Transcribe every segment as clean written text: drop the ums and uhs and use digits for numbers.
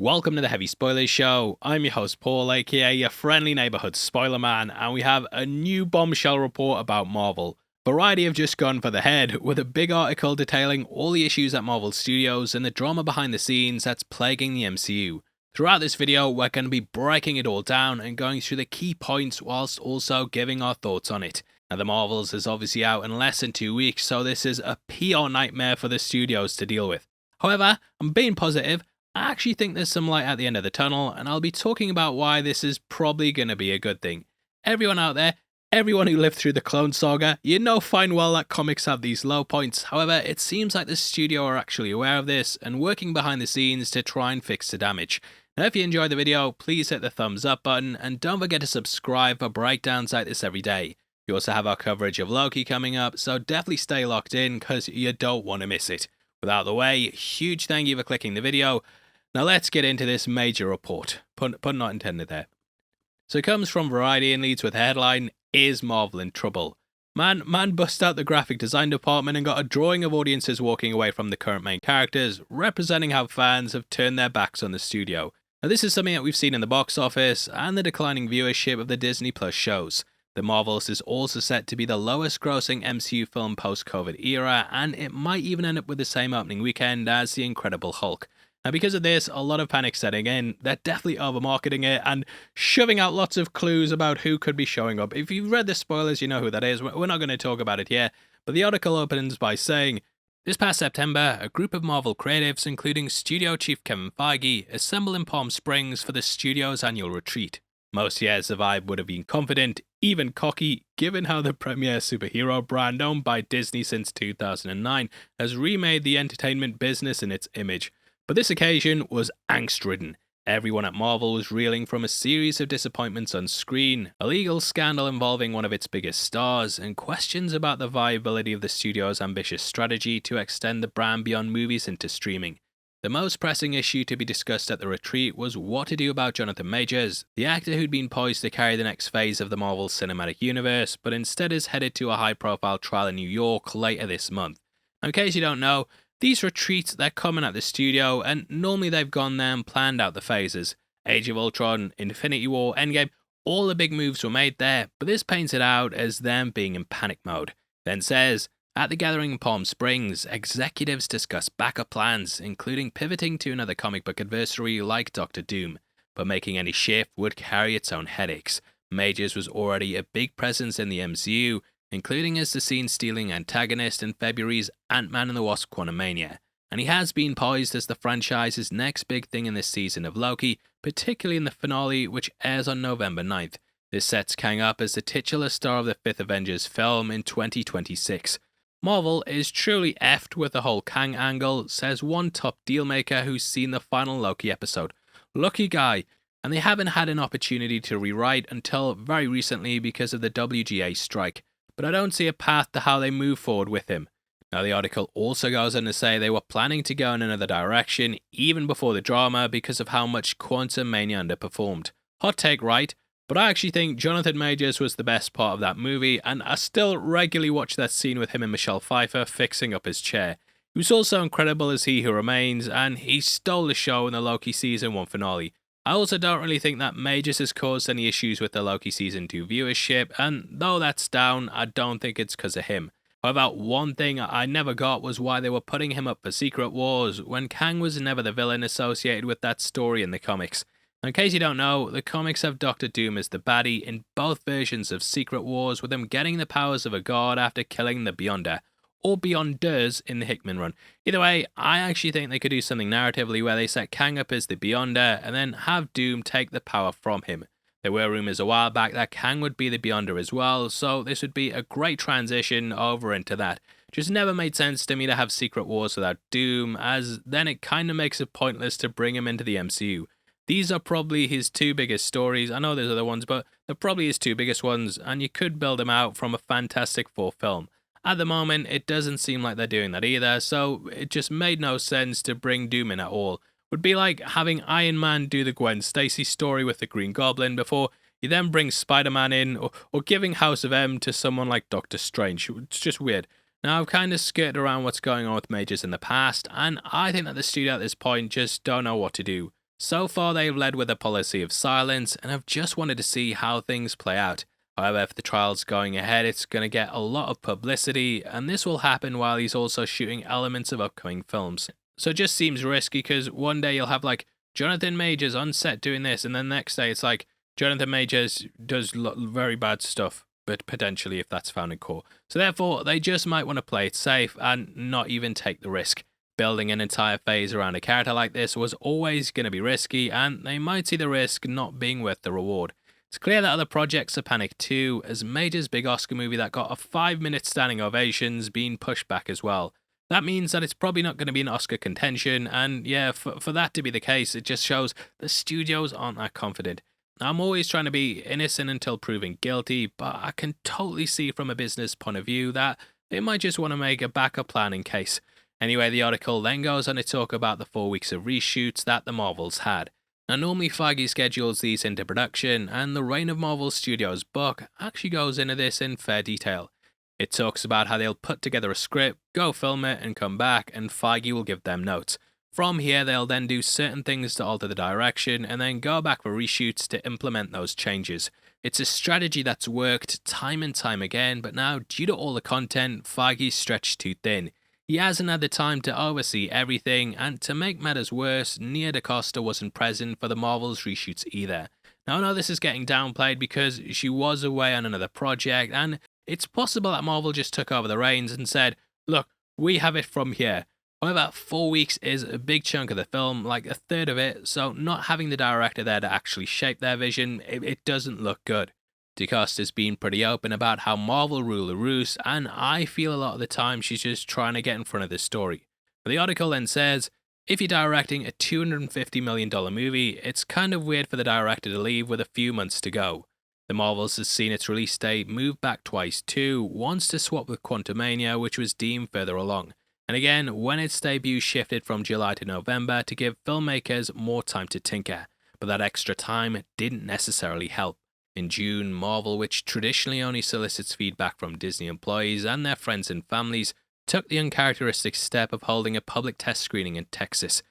Welcome to the Heavy Spoilers Show. I'm your host Paul, aka your friendly neighbourhood spoiler man, and we have a new bombshell report about Marvel. Variety have just gone for the head with a big article detailing all the issues at Marvel Studios and the drama behind the scenes that's plaguing the MCU. Throughout this video, we're going to be breaking it all down and going through the key points whilst also giving our thoughts on it. Now, The Marvels is obviously out in less than 2 weeks, so this is a PR nightmare for the studios to deal with. However, I'm being positive. I actually think there's some light at the end of the tunnel, and I'll be talking about why this is probably going to be a good thing. Everyone out there, everyone who lived through the Clone Saga, you know fine well that comics have these low points. However, it seems like the studio are actually aware of this and working behind the scenes to try and fix the damage. Now, if you enjoyed the video, please hit the thumbs up button, and don't forget to subscribe for breakdowns like this every day. We also have our coverage of Loki coming up, so definitely stay locked in because you don't want to miss it. Without the way, huge thank you for clicking the video. Now let's get into this major report. Pun not intended there. So it comes from Variety and leads with the headline, "Is Marvel in Trouble?" Man bust out the graphic design department and got a drawing of audiences walking away from the current main characters, representing how fans have turned their backs on the studio. Now this is something that we've seen in the box office and the declining viewership of the Disney Plus shows. The Marvels is also set to be the lowest grossing MCU film post-COVID era, and it might even end up with the same opening weekend as The Incredible Hulk. Now, because of this, a lot of panic setting in. They're definitely over-marketing it and shoving out lots of clues about who could be showing up. If you've read the spoilers, you know who that is. We're not going to talk about it here, but the article opens by saying, "This past September, a group of Marvel creatives, including studio chief Kevin Feige, assembled in Palm Springs for the studio's annual retreat. Most years the vibe would have been confident, even cocky, given how the premier superhero brand owned by Disney since 2009 has remade the entertainment business in its image. But this occasion was angst-ridden. Everyone at Marvel was reeling from a series of disappointments on screen, a legal scandal involving one of its biggest stars, and questions about the viability of the studio's ambitious strategy to extend the brand beyond movies into streaming. The most pressing issue to be discussed at the retreat was what to do about Jonathan Majors, the actor who'd been poised to carry the next phase of the Marvel Cinematic Universe, but instead is headed to a high-profile trial in New York later this month. Now, in case you don't know, these retreats, they're common at the studio, and normally they've gone there and planned out the phases. Age of Ultron, Infinity War, Endgame, all the big moves were made there, but this paints it out as them being in panic mode. Then says, at the gathering in Palm Springs, executives discuss backup plans, including pivoting to another comic book adversary like Doctor Doom, but making any shift would carry its own headaches. Majors was already a big presence in the MCU, including as the scene-stealing antagonist in February's Ant-Man and the Wasp Quantumania, and he has been poised as the franchise's next big thing in this season of Loki, particularly in the finale, which airs on November 9th. This sets Kang up as the titular star of the 5th Avengers film in 2026. Marvel is truly effed with the whole Kang angle, says one top dealmaker who's seen the final Loki episode. Lucky guy, and they haven't had an opportunity to rewrite until very recently because of the WGA strike. But I don't see a path to how they move forward with him. Now, the article also goes on to say they were planning to go in another direction even before the drama because of how much Quantumania underperformed. Hot take, right? But I actually think Jonathan Majors was the best part of that movie, and I still regularly watch that scene with him and Michelle Pfeiffer fixing up his chair. He was also incredible as He Who Remains, and he stole the show in the Loki Season 1 finale. I also don't really think that Majors has caused any issues with the Loki Season 2 viewership, and though that's down, I don't think it's because of him. However, one thing I never got was why they were putting him up for Secret Wars, when Kang was never the villain associated with that story in the comics. Now, in case you don't know, the comics have Doctor Doom as the baddie in both versions of Secret Wars, with him getting the powers of a god after killing the Beyonder, or Beyonders in the Hickman run. Either way, I actually think they could do something narratively where they set Kang up as the Beyonder and then have Doom take the power from him. There were rumours a while back that Kang would be the Beyonder as well, so this would be a great transition over into that. Just never made sense to me to have Secret Wars without Doom, as then it kind of makes it pointless to bring him into the MCU. These are probably his two biggest stories. I know there's other ones, but they're probably his two biggest ones, and you could build him out from a Fantastic Four film. At the moment, it doesn't seem like they're doing that either, so it just made no sense to bring Doom in at all. Would be like having Iron Man do the Gwen Stacy story with the Green Goblin before you then bring Spider-Man in, or giving House of M to someone like Doctor Strange. It's just weird. Now, I've kind of skirted around what's going on with Majors in the past, and I think that the studio at this point just don't know what to do. So far, they've led with a policy of silence and have just wanted to see how things play out. However, if the trial's going ahead, it's going to get a lot of publicity, and this will happen while he's also shooting elements of upcoming films. So it just seems risky because one day you'll have like Jonathan Majors on set doing this, and then the next day it's like Jonathan Majors does very bad stuff, but potentially if that's found in court. So therefore, they just might want to play it safe and not even take the risk. Building an entire phase around a character like this was always going to be risky, and they might see the risk not being worth the reward. It's clear that other projects are panicked too, as Major's big Oscar movie that got a 5-minute standing ovation's being pushed back as well. That means that it's probably not going to be an Oscar contention, and yeah, for that to be the case, it just shows the studios aren't that confident. I'm always trying to be innocent until proven guilty, but I can totally see from a business point of view that they might just want to make a backup plan in case. Anyway, the article then goes on to talk about the 4 weeks of reshoots that the Marvels had. Now, normally Feige schedules these into production, and the Reign of Marvel Studios book actually goes into this in fair detail. It talks about how they'll put together a script, go film it, and come back, and Feige will give them notes. From here, they'll then do certain things to alter the direction, and then go back for reshoots to implement those changes. It's a strategy that's worked time and time again, but now, due to all the content, Feige's stretched too thin. He hasn't had the time to oversee everything, and to make matters worse, Nia DaCosta wasn't present for the Marvels reshoots either. Now I know this is getting downplayed because she was away on another project, and it's possible that Marvel just took over the reins and said, look, we have it from here. However, 4 weeks is a big chunk of the film, like a third of it, so not having the director there to actually shape their vision, it doesn't look good. DaCosta's been pretty open about how Marvel rule the roost, and I feel a lot of the time she's just trying to get in front of the story. But the article then says, if you're directing a $250 million movie, it's kind of weird for the director to leave with a few months to go. The Marvels has seen its release date move back twice too, once to swap with Quantumania, which was deemed further along, and again when its debut shifted from July to November to give filmmakers more time to tinker, but that extra time didn't necessarily help. In June, Marvel, which traditionally only solicits feedback from Disney employees and their friends and families, took the uncharacteristic step of holding a public test screening in Texas.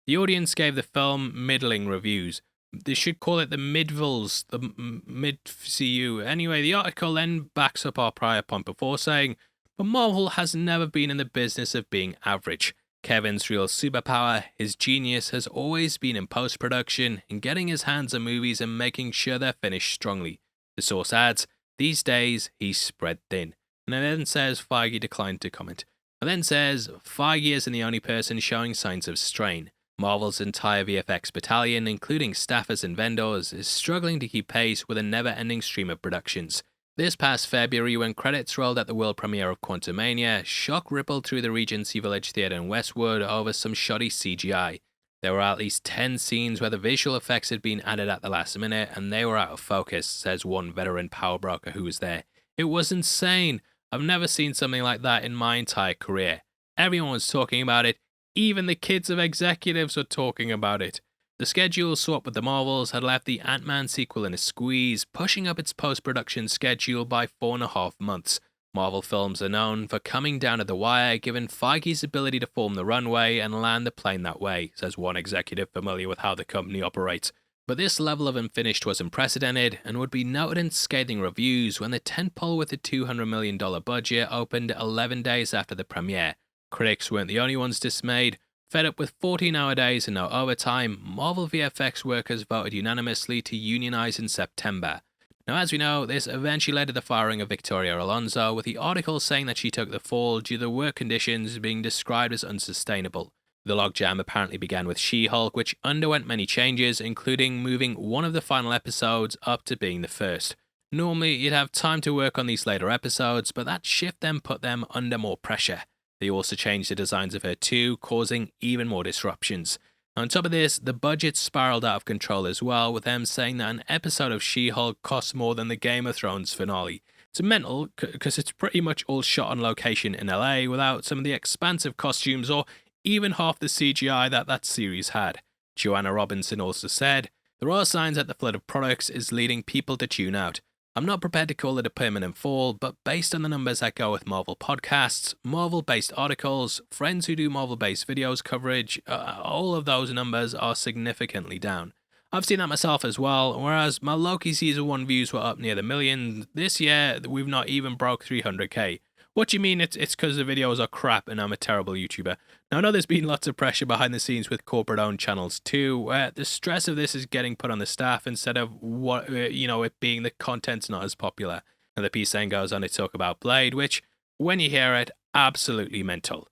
The audience gave the film middling reviews. They should call it the Midvils, the Mid-CU. Anyway, the article then backs up our prior point before saying, but Marvel has never been in the business of being average. Kevin's real superpower, his genius, has always been in post-production, in getting his hands on movies and making sure they're finished strongly. The source adds, these days, he's spread thin. And it then says Feige declined to comment. It then says, Feige isn't the only person showing signs of strain. Marvel's entire VFX battalion, including staffers and vendors, is struggling to keep pace with a never-ending stream of productions. This past February, when credits rolled at the world premiere of Quantumania, shock rippled through the Regency Village Theatre in Westwood over some shoddy CGI. There were at least 10 scenes where the visual effects had been added at the last minute, and they were out of focus, says one veteran power broker who was there. It was insane. I've never seen something like that in my entire career. Everyone was talking about it. Even the kids of executives were talking about it. The schedule swap with the Marvels had left the Ant-Man sequel in a squeeze, pushing up its post-production schedule by 4.5 months. Marvel films are known for coming down to the wire, given Feige's ability to form the runway and land the plane that way, says one executive familiar with how the company operates. But this level of unfinished was unprecedented and would be noted in scathing reviews when the tentpole with a $200 million budget opened 11 days after the premiere. Critics weren't the only ones dismayed. Fed up with 14-hour days and no overtime, Marvel VFX workers voted unanimously to unionize in September. Now, as we know, this eventually led to the firing of Victoria Alonso, with the article saying that she took the fall due to the work conditions being described as unsustainable. The logjam apparently began with She-Hulk, which underwent many changes, including moving one of the final episodes up to being the first. Normally, you'd have time to work on these later episodes, but that shift then put them under more pressure. They also changed the designs of her too, causing even more disruptions. On top of this, the budget spiraled out of control as well, with them saying that an episode of She-Hulk costs more than the Game of Thrones finale. It's mental, because it's pretty much all shot on location in LA without some of the expansive costumes or even half the CGI that series had. Joanna Robinson also said, there are signs that the flood of products is leading people to tune out. I'm not prepared to call it a permanent fall, but based on the numbers that go with Marvel podcasts, Marvel-based articles, friends who do Marvel-based videos coverage, all of those numbers are significantly down. I've seen that myself as well, whereas my Loki Season 1 views were up near the million, this year we've not even broke 300k. What do you mean it's because the videos are crap and I'm a terrible YouTuber? Now I know there's been lots of pressure behind the scenes with corporate-owned channels too, where the stress of this is getting put on the staff instead of it being the content's not as popular. And the piece then goes on to talk about Blade, which, when you hear it, absolutely mental.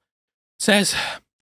Says,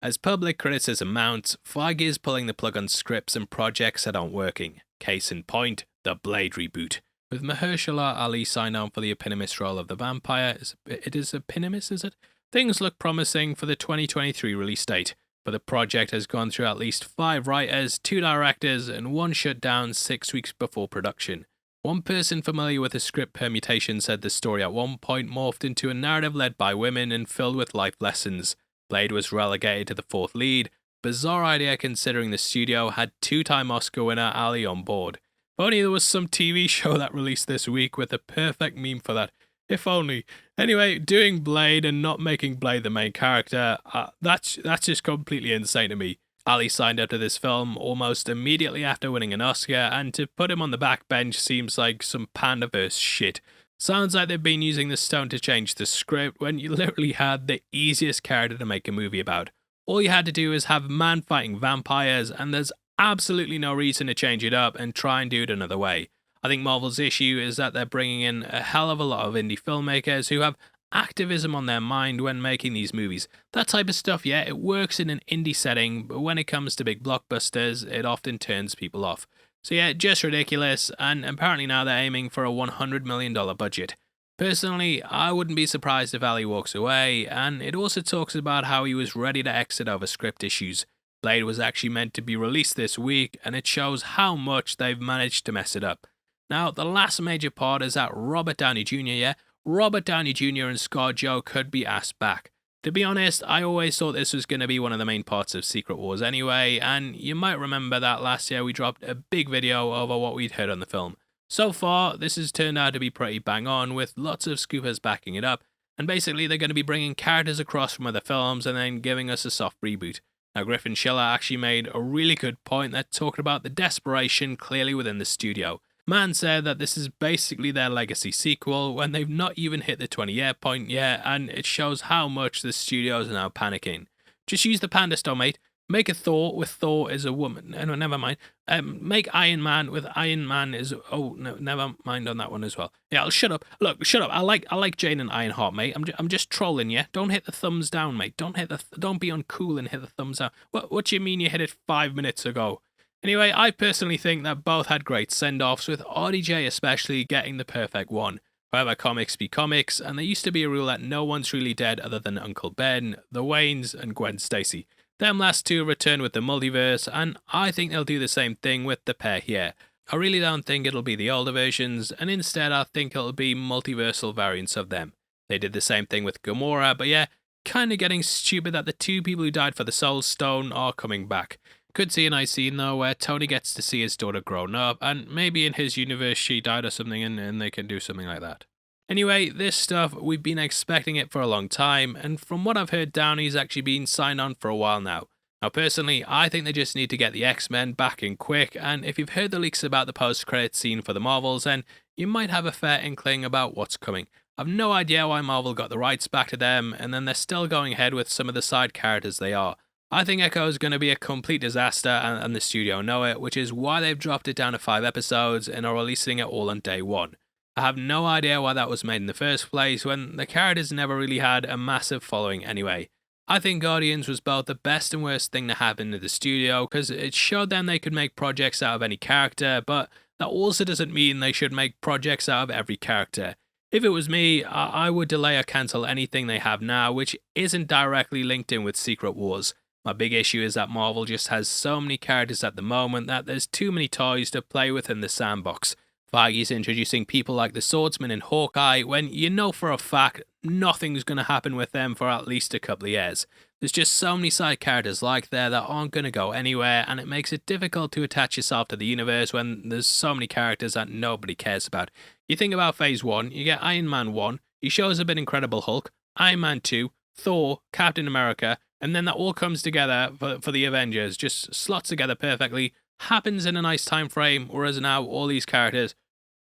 as public criticism mounts, Feige is pulling the plug on scripts and projects that aren't working. Case in point, the Blade reboot. With Mahershala Ali signed on for the eponymous role of the vampire, it is eponymous, is it? Things look promising for the 2023 release date, but the project has gone through at least 5 writers, 2 directors, and 1 shut down 6 weeks before production. One person familiar with the script permutation said the story at one point morphed into a narrative led by women and filled with life lessons. Blade was relegated to the 4th lead. Bizarre idea considering the studio had 2-time Oscar winner Ali on board. If only there was some TV show that released this week with a perfect meme for that. If only. Anyway, doing Blade and not making Blade the main character, that's just completely insane to me. Ali signed up to this film almost immediately after winning an Oscar, and to put him on the backbench seems like some Pandaverse shit. Sounds like they've been using the stone to change the script when you literally had the easiest character to make a movie about. All you had to do is have a man fighting vampires, and there's absolutely no reason to change it up and try and do it another way. I think Marvel's issue is that they're bringing in a hell of a lot of indie filmmakers who have activism on their mind when making these movies. That type of stuff, yeah, it works in an indie setting, but when it comes to big blockbusters, it often turns people off. So yeah, just ridiculous, and apparently now they're aiming for a $100 million budget. Personally, I wouldn't be surprised if Ali walks away, and it also talks about how he was ready to exit over script issues. Blade was actually meant to be released this week, and it shows how much they've managed to mess it up. Now, the last major part is that Robert Downey Jr., Robert Downey Jr. and ScarJo could be asked back. To be honest, I always thought this was going to be one of the main parts of Secret Wars anyway, and you might remember that last year we dropped a big video over what we'd heard on the film. So far, this has turned out to be pretty bang on, with lots of scoopers backing it up, and basically they're going to be bringing characters across from other films and then giving us a soft reboot. Now, Griffin Schiller actually made a really good point that talked about the desperation clearly within the studio. Man said that this is basically their legacy sequel when they've not even hit the 20-year point yet, and it shows how much the studios are now panicking. Just use the panda stone, mate. Make a Thor with Thor as a woman. No, never mind. Make Iron Man with Iron Man as... Oh, no, never mind on that one as well. Yeah, I'll shut up. Look, shut up. I like Jane and Ironheart, mate. I'm just trolling you. Don't hit the thumbs down, mate. Don't be uncool and hit the thumbs down. What do you mean you hit it 5 minutes ago? Anyway, I personally think that both had great send-offs, with RDJ especially getting the perfect one. However, comics be comics, and there used to be a rule that no one's really dead other than Uncle Ben, the Waynes, and Gwen Stacy. Them last 2 return with the multiverse, and I think they'll do the same thing with the pair here. I really don't think it'll be the older versions, and instead I think it'll be multiversal variants of them. They did the same thing with Gamora, but yeah, kinda getting stupid that the 2 people who died for the Soul Stone are coming back. Could see a nice scene though where Tony gets to see his daughter grown up, and maybe in his universe she died or something and they can do something like that. Anyway, this stuff, we've been expecting it for a long time, and from what I've heard, Downey's actually been signed on for a while now. Now personally, I think they just need to get the X-Men back in quick, and if you've heard the leaks about the post-credit scene for the Marvels, then you might have a fair inkling about what's coming. I've no idea why Marvel got the rights back to them, and then they're still going ahead with some of the side characters they are. I think Echo is going to be a complete disaster, and the studio know it, which is why they've dropped it down to 5 episodes and are releasing it all on day 1. I have no idea why that was made in the first place when the characters never really had a massive following anyway. I think Guardians was both the best and worst thing to happen to the studio because it showed them they could make projects out of any character, but that also doesn't mean they should make projects out of every character. If it was me, I would delay or cancel anything they have now which isn't directly linked in with Secret Wars. My big issue is that Marvel just has so many characters at the moment that there's too many toys to play with in the sandbox. Feige's introducing people like the Swordsman and Hawkeye when you know for a fact nothing's going to happen with them for at least a couple of years. There's just so many side characters like there that aren't going to go anywhere, and it makes it difficult to attach yourself to the universe when there's so many characters that nobody cares about. You think about Phase 1, you get Iron Man 1, he shows up in Incredible Hulk, Iron Man 2, Thor, Captain America, and then that all comes together for the Avengers, just slots together perfectly, happens in a nice time frame, whereas now all these characters,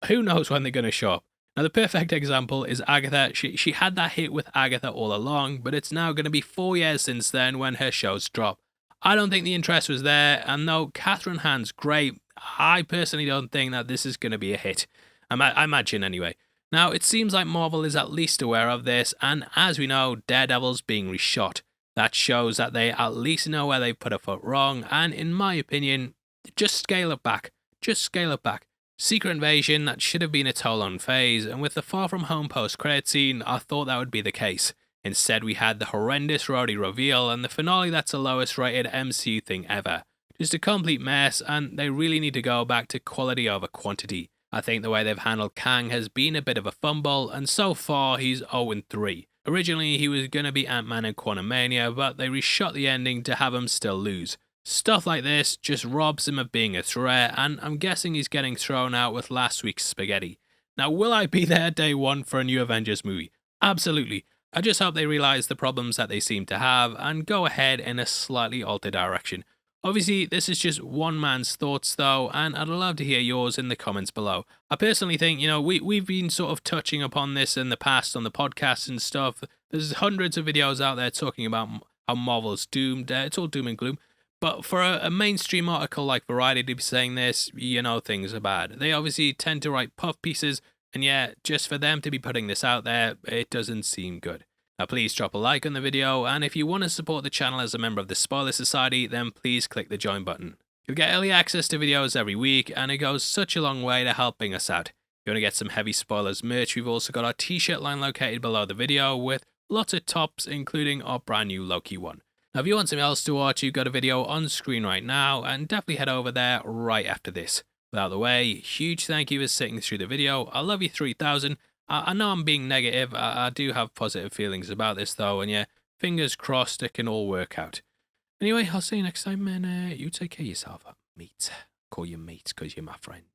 who knows when they're going to show up. Now the perfect example is Agatha. She had that hit with Agatha all along, but it's now going to be 4 years since then when her shows drop. I don't think the interest was there, and though Catherine Hahn's great, I personally don't think that this is going to be a hit. I imagine anyway. Now it seems like Marvel is at least aware of this, and as we know, Daredevil's being reshot. That shows that they at least know where they put a foot wrong, and in my opinion, just scale it back. Just scale it back. Secret Invasion, that should have been a toll on Phase, and with the Far From Home post-credit scene, I thought that would be the case. Instead, we had the horrendous Rhodey reveal, and the finale that's the lowest rated MCU thing ever. Just a complete mess, and they really need to go back to quality over quantity. I think the way they've handled Kang has been a bit of a fumble, and so far he's 0-3. Originally, he was going to be Ant-Man and Quantumania, but they reshot the ending to have him still lose. Stuff like this just robs him of being a threat, and I'm guessing he's getting thrown out with last week's spaghetti. Now, will I be there day one for a new Avengers movie? Absolutely. I just hope they realise the problems that they seem to have and go ahead in a slightly altered direction. Obviously, this is just one man's thoughts though, and I'd love to hear yours in the comments below. I personally think, we've been sort of touching upon this in the past on the podcast and stuff. There's hundreds of videos out there talking about how Marvel's doomed. It's all doom and gloom. But for a mainstream article like Variety to be saying this, things are bad. They obviously tend to write puff pieces, and yeah, just for them to be putting this out there, it doesn't seem good. Now please drop a like on the video, and if you want to support the channel as a member of the Spoiler Society, then please click the join button. You'll get early access to videos every week, and it goes such a long way to helping us out. If you want to get some heavy spoilers merch, we've also got our t-shirt line located below the video with lots of tops, including our brand new Loki one. Now, if you want something else to watch, you've got a video on screen right now, and definitely head over there right after this. Without the way, huge thank you for sitting through the video. I love you 3000. I know I'm being negative. I do have positive feelings about this though, and yeah, fingers crossed it can all work out. Anyway, I'll see you next time, and you take care of yourself, mate. Call you mate because you're my friend.